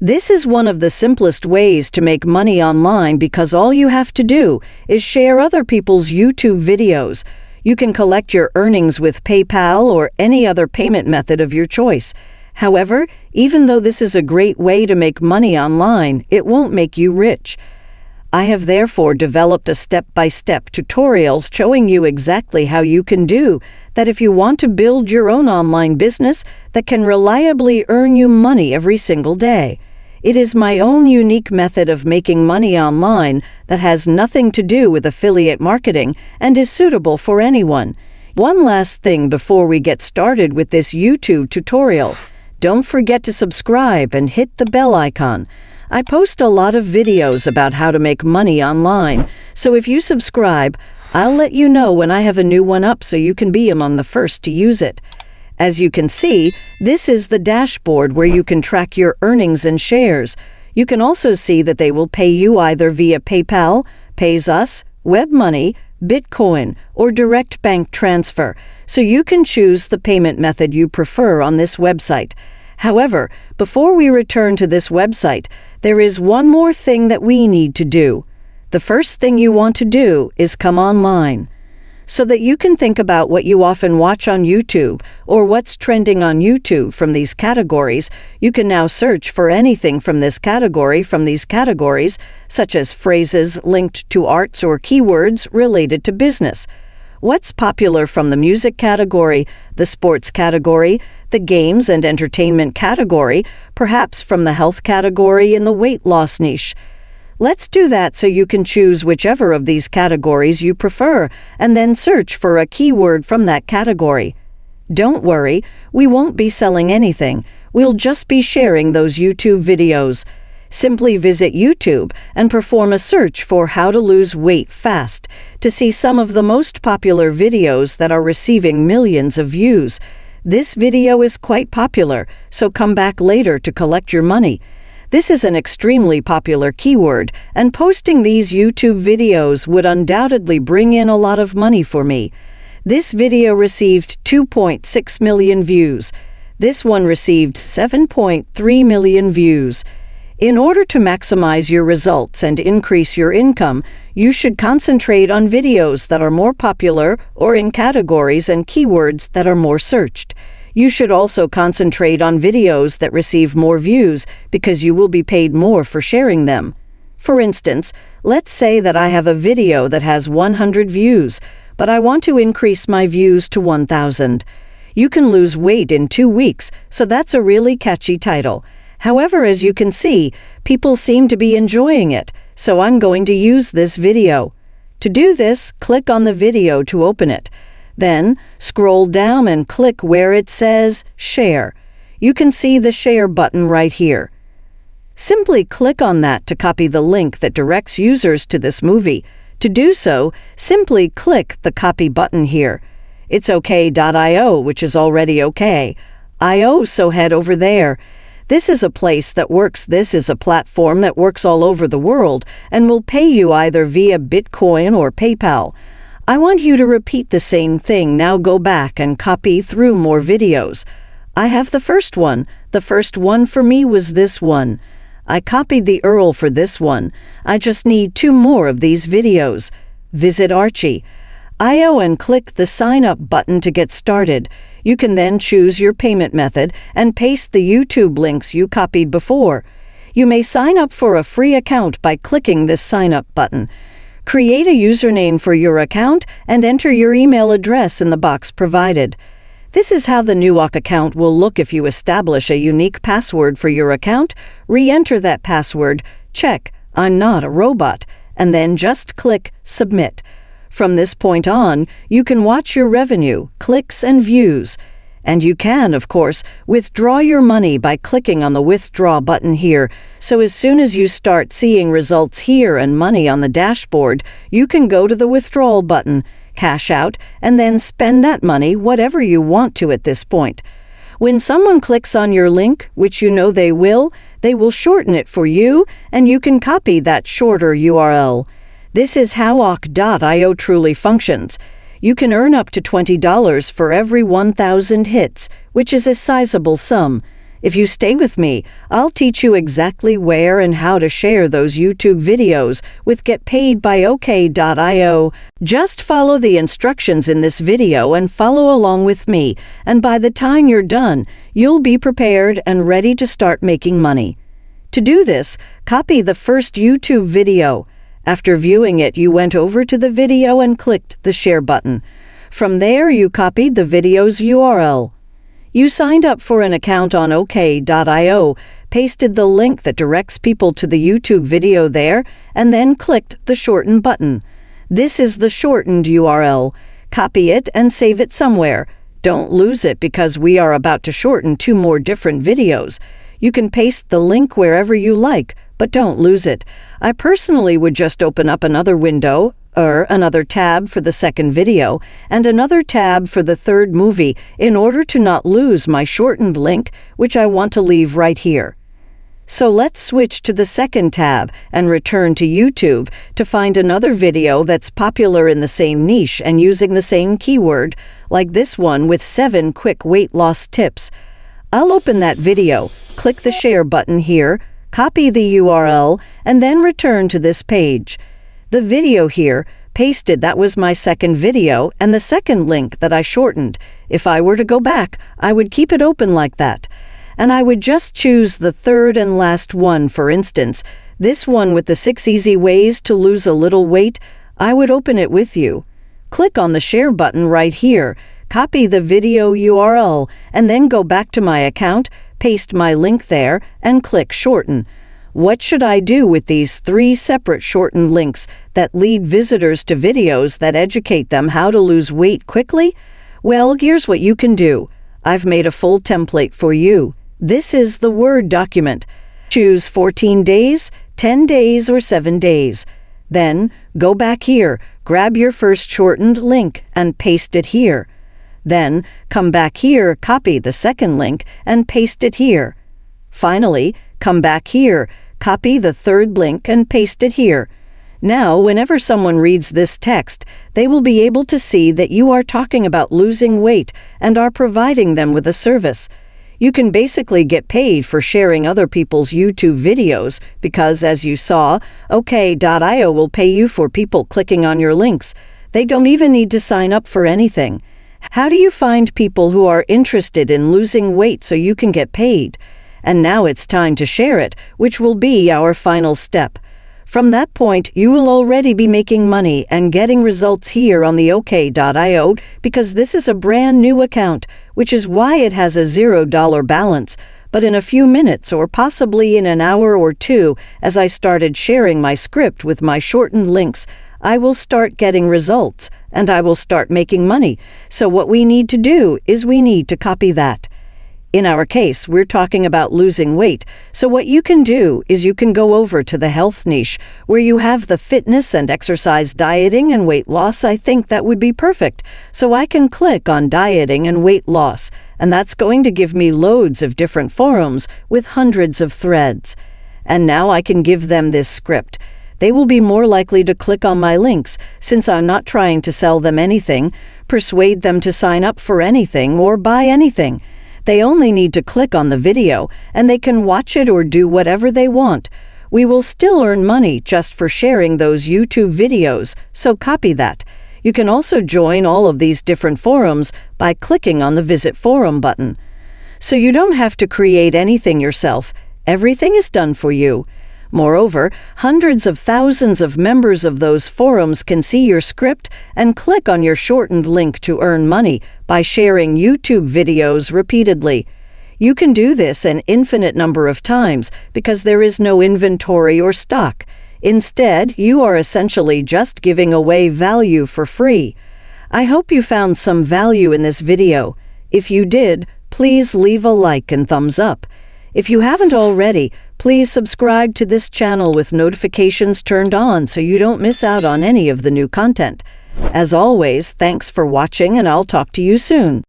This is one of the simplest ways to make money online because all you have to do is share other people's YouTube videos. You can collect your earnings with PayPal or any other payment method of your choice. However, even though this is a great way to make money online, it won't make you rich. I have therefore developed a step-by-step tutorial showing you exactly how you can do that if you want to build your own online business that can reliably earn you money every single day. It is my own unique method of making money online that has nothing to do with affiliate marketing and is suitable for anyone. One last thing before we get started with this YouTube tutorial. Don't forget to subscribe and hit the bell icon. I post a lot of videos about how to make money online, so if you subscribe, I'll let you know when I have a new one up so you can be among the first to use it. As you can see, this is the dashboard where you can track your earnings and shares. You can also see that they will pay you either via PayPal, PayUs, WebMoney, Bitcoin, or direct bank transfer, so you can choose the payment method you prefer on this website. However, before we return to this website, there is one more thing that we need to do. The first thing you want to do is come online, so that you can think about what you often watch on YouTube or what's trending on YouTube from these categories. You can now search for anything from this category from these categories, such as phrases linked to arts or keywords related to business. What's popular from the music category, the sports category, the games and entertainment category, perhaps from the health category and the weight loss niche. Let's do that so you can choose whichever of these categories you prefer and then search for a keyword from that category. Don't worry, we won't be selling anything. We'll just be sharing those YouTube videos. Simply visit YouTube and perform a search for how to lose weight fast to see some of the most popular videos that are receiving millions of views. This video is quite popular, so come back later to collect your money. This is an extremely popular keyword, and posting these YouTube videos would undoubtedly bring in a lot of money for me. This video received 2.6 million views. This one received 7.3 million views. In order to maximize your results and increase your income, you should concentrate on videos that are more popular or in categories and keywords that are more searched. You should also concentrate on videos that receive more views because you will be paid more for sharing them. For instance, let's say that I have a video that has 100 views, but I want to increase my views to 1,000. You can lose weight in 2 weeks, so that's a really catchy title. However, as you can see, people seem to be enjoying it, so I'm going to use this video. To do this, click on the video to open it. Then, scroll down and click where it says Share. You can see the Share button right here. Simply click on that to copy the link that directs users to this movie. To do so, simply click the Copy button here. It's OK.io, which is already OK. So head over there. This is a place that works. This is a platform that works all over the world and will pay you either via Bitcoin or PayPal. I want you to repeat the same thing. Now go back and copy through more videos. I have the first one. The first one for me was this one. I copied the URL for this one. I just need 2 more of these videos. Visit Archie.io and click the Sign Up button to get started. You can then choose your payment method and paste the YouTube links you copied before. You may sign up for a free account by clicking this Sign Up button. Create a username for your account and enter your email address in the box provided. This is how the new account will look if you establish a unique password for your account. Re-enter that password, check I'm not a robot, and then just click Submit. From this point on, you can watch your revenue, clicks, and views. And you can, of course, withdraw your money by clicking on the Withdraw button here. So as soon as you start seeing results here and money on the dashboard, you can go to the Withdrawal button, cash out, and then spend that money whatever you want to at this point. When someone clicks on your link, which you know they will shorten it for you, and you can copy that shorter URL. This is how howto00111 truly functions. You can earn up to $20 for every 1,000 hits, which is a sizable sum. If you stay with me, I'll teach you exactly where and how to share those YouTube videos with Get Paid by OK.io. Just follow the instructions in this video and follow along with me, and by the time you're done, you'll be prepared and ready to start making money. To do this, copy the first YouTube video. After viewing it, you went over to the video and clicked the share button. From there, you copied the video's URL. You signed up for an account on OK.io, pasted the link that directs people to the YouTube video there, and then clicked the shorten button. This is the shortened URL. Copy it and save it somewhere. Don't lose it because we are about to shorten 2 more different videos. You can paste the link wherever you like, but don't lose it. I personally would just open up another window, or another tab for the second video, and another tab for the third movie in order to not lose my shortened link, which I want to leave right here. So let's switch to the second tab and return to YouTube to find another video that's popular in the same niche and using the same keyword, like this one with 7 quick weight loss tips. I'll open that video, click the share button here, copy the URL, and then return to this page. The video here, pasted, that was my second video and the second link that I shortened. If I were to go back, I would keep it open like that. And I would just choose the third and last one, for instance. This one with the 6 easy ways to lose a little weight, I would open it with you. Click on the share button right here, copy the video URL, and then go back to my account, paste my link there, and click shorten. What should I do with these 3 separate shortened links that lead visitors to videos that educate them how to lose weight quickly? Well, here's what you can do. I've made a full template for you. This is the Word document. Choose 14 days, 10 days, or 7 days. Then, go back here, grab your first shortened link, and paste it here. Then, come back here, copy the second link, and paste it here. Finally, come back here, copy the third link, and paste it here. Now, whenever someone reads this text, they will be able to see that you are talking about losing weight and are providing them with a service. You can basically get paid for sharing other people's YouTube videos because, as you saw, OK.io will pay you for people clicking on your links. They don't even need to sign up for anything. How do you find people who are interested in losing weight so you can get paid? And now it's time to share it, which will be our final step. From that point, you will already be making money and getting results here on the OK.io because this is a brand new account, which is why it has a $0 balance. But in a few minutes, or possibly in an hour or 2, as I started sharing my script with my shortened links, I will start getting results, and I will start making money. So what we need to do is we need to copy that. In our case, we're talking about losing weight, so what you can do is you can go over to the health niche, where you have the fitness and exercise, dieting and weight loss. I think that would be perfect. So I can click on dieting and weight loss, and that's going to give me loads of different forums with hundreds of threads. And now I can give them this script. They will be more likely to click on my links, since I'm not trying to sell them anything, persuade them to sign up for anything, or buy anything. They only need to click on the video, and they can watch it or do whatever they want. We will still earn money just for sharing those YouTube videos, so copy that. You can also join all of these different forums by clicking on the Visit Forum button. So you don't have to create anything yourself. Everything is done for you. Moreover, hundreds of thousands of members of those forums can see your script and click on your shortened link to earn money by sharing YouTube videos repeatedly. You can do this an infinite number of times because there is no inventory or stock. Instead, you are essentially just giving away value for free. I hope you found some value in this video. If you did, please leave a like and thumbs up. If you haven't already, please subscribe to this channel with notifications turned on so you don't miss out on any of the new content. As always, thanks for watching, and I'll talk to you soon.